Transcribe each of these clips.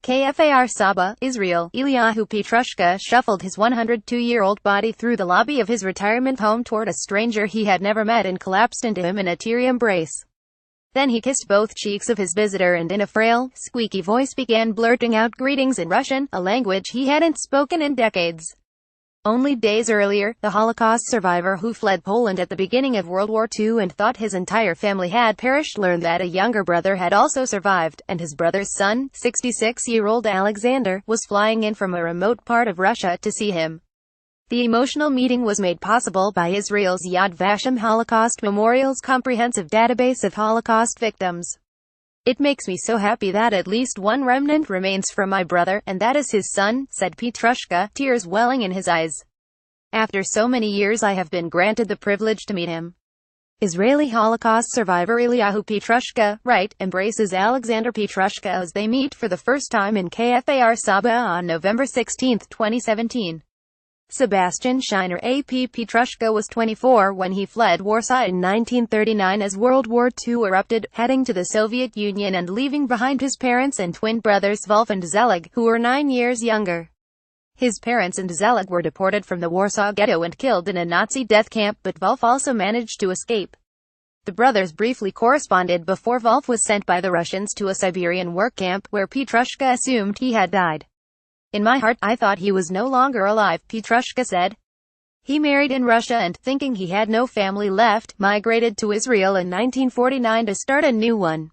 KFAR SABA, Israel, Eliahu Pietruszka shuffled his 102-year-old body through the lobby of his retirement home toward a stranger he had never met and collapsed into him in a teary embrace. Then he kissed both cheeks of his visitor and in a frail, squeaky voice began blurting out greetings in Russian, a language he hadn't spoken in decades. Only days earlier, the Holocaust survivor who fled Poland at the beginning of World War II and thought his entire family had perished learned that a younger brother had also survived, and his brother's son, 66-year-old Alexander, was flying in from a remote part of Russia to see him. The emotional meeting was made possible by Israel's Yad Vashem Holocaust Memorial's comprehensive database of Holocaust victims. "It makes me so happy that at least one remnant remains from my brother, and that is his son," said Pietruszka, tears welling in his eyes. "After so many years I have been granted the privilege to meet him." Israeli Holocaust survivor Eliahu Pietruszka, right, embraces Alexander Pietruszka as they meet for the first time in KFAR SABA on November 16, 2017. Sebastian Scheiner AP Pietruszka was 24 when he fled Warsaw in 1939 as World War II erupted, heading to the Soviet Union and leaving behind his parents and twin brothers Wolf and Zelig, who were 9 years younger. His parents and Zelig were deported from the Warsaw Ghetto and killed in a Nazi death camp, but Wolf also managed to escape. The brothers briefly corresponded before Wolf was sent by the Russians to a Siberian work camp, where Pietruszka assumed he had died. "In my heart, I thought he was no longer alive," Pietruszka said. He married in Russia and, thinking he had no family left, migrated to Israel in 1949 to start a new one.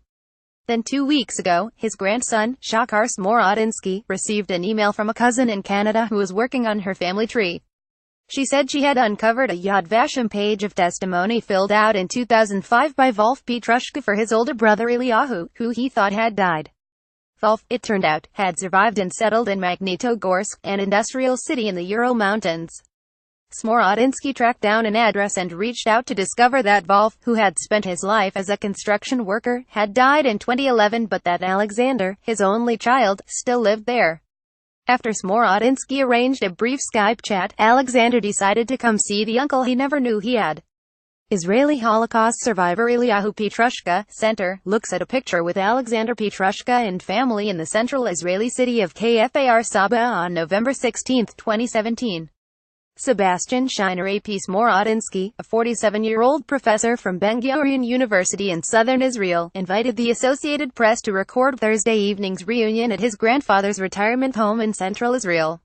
Then 2 weeks ago, his grandson, Shachar Smorodinsky, received an email from a cousin in Canada who was working on her family tree. She said she had uncovered a Yad Vashem page of testimony filled out in 2005 by Wolf Pietruszka for his older brother Eliahu, who he thought had died. Wolf, it turned out, had survived and settled in Magnitogorsk, an industrial city in the Ural Mountains. Smorodinsky tracked down an address and reached out to discover that Wolf, who had spent his life as a construction worker, had died in 2011, but that Alexander, his only child, still lived there. After Smorodinsky arranged a brief Skype chat, Alexander decided to come see the uncle he never knew he had. Israeli Holocaust survivor Eliahu Pietruszka Center looks at a picture with Alexander Pietruszka and family in the central Israeli city of KFAR SABA on November 16, 2017. Sebastian Scheiner AP Smorodinsky, a 47-year-old professor from Ben-Gurion University in southern Israel, invited the Associated Press to record Thursday evening's reunion at his grandfather's retirement home in central Israel.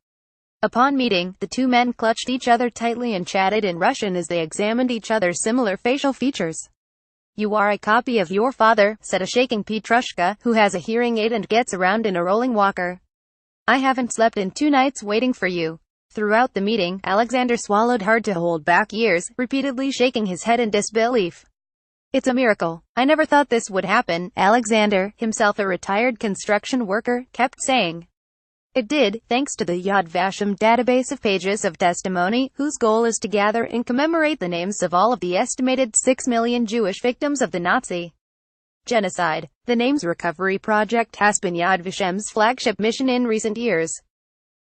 Upon meeting, the two men clutched each other tightly and chatted in Russian as they examined each other's similar facial features. "You are a copy of your father," said a shaking Pietruszka, who has a hearing aid and gets around in a rolling walker. "I haven't slept in 2 nights waiting for you." Throughout the meeting, Alexander swallowed hard to hold back tears, repeatedly shaking his head in disbelief. "It's a miracle. I never thought this would happen," Alexander, himself a retired construction worker, kept saying. "It did, thanks to the Yad Vashem database of pages of testimony, whose goal is to gather and commemorate the names of all of the estimated 6 million Jewish victims of the Nazi genocide." The Names Recovery Project has been Yad Vashem's flagship mission in recent years.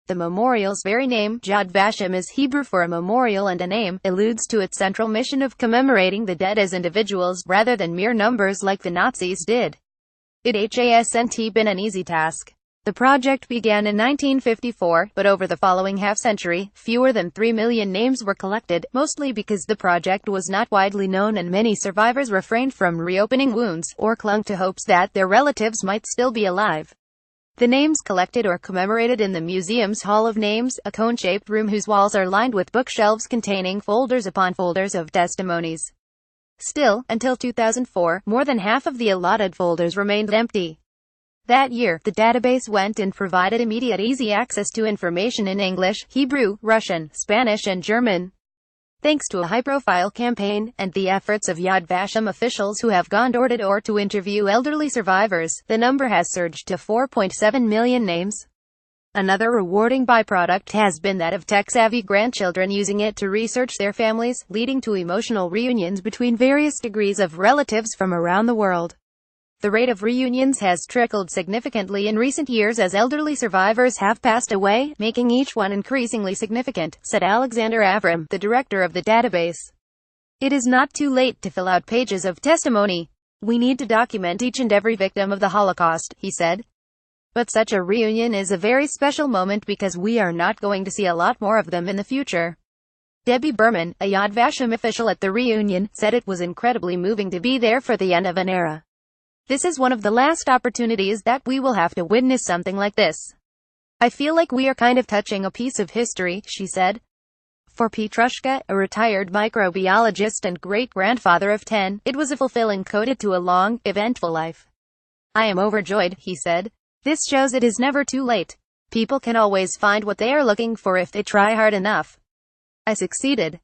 The memorial's very name, Yad Vashem, is Hebrew for a memorial and a name, alludes to its central mission of commemorating the dead as individuals, rather than mere numbers like the Nazis did. It hasn't been an easy task. The project began in 1954, but over the following half-century, fewer than 3 million names were collected, mostly because the project was not widely known and many survivors refrained from reopening wounds, or clung to hopes that their relatives might still be alive. The names collected or commemorated in the museum's Hall of Names, a cone-shaped room whose walls are lined with bookshelves containing folders upon folders of testimonies. Still, until 2004, more than half of the allotted folders remained empty. That year, the database went and provided immediate easy access to information in English, Hebrew, Russian, Spanish and German. Thanks to a high-profile campaign, and the efforts of Yad Vashem officials who have gone door to door to interview elderly survivors, the number has surged to 4.7 million names. Another rewarding byproduct has been that of tech-savvy grandchildren using it to research their families, leading to emotional reunions between various degrees of relatives from around the world. The rate of reunions has trickled significantly in recent years as elderly survivors have passed away, making each one increasingly significant, said Alexander Avram, the director of the database. "It is not too late to fill out pages of testimony. We need to document each and every victim of the Holocaust," he said. But such a reunion is a very special moment because we are not going to see a lot more of them in the future. Debbie Berman, a Yad Vashem official at the reunion, said it was incredibly moving to be there for the end of an era. This is one of the last opportunities that we will have to witness something like this. I feel like we are kind of touching a piece of history, she said. For Pietruszka, a retired microbiologist and great-grandfather of 10, it was a fulfilling coda to a long, eventful life. I am overjoyed, he said. This shows it is never too late. People can always find what they are looking for if they try hard enough. I succeeded.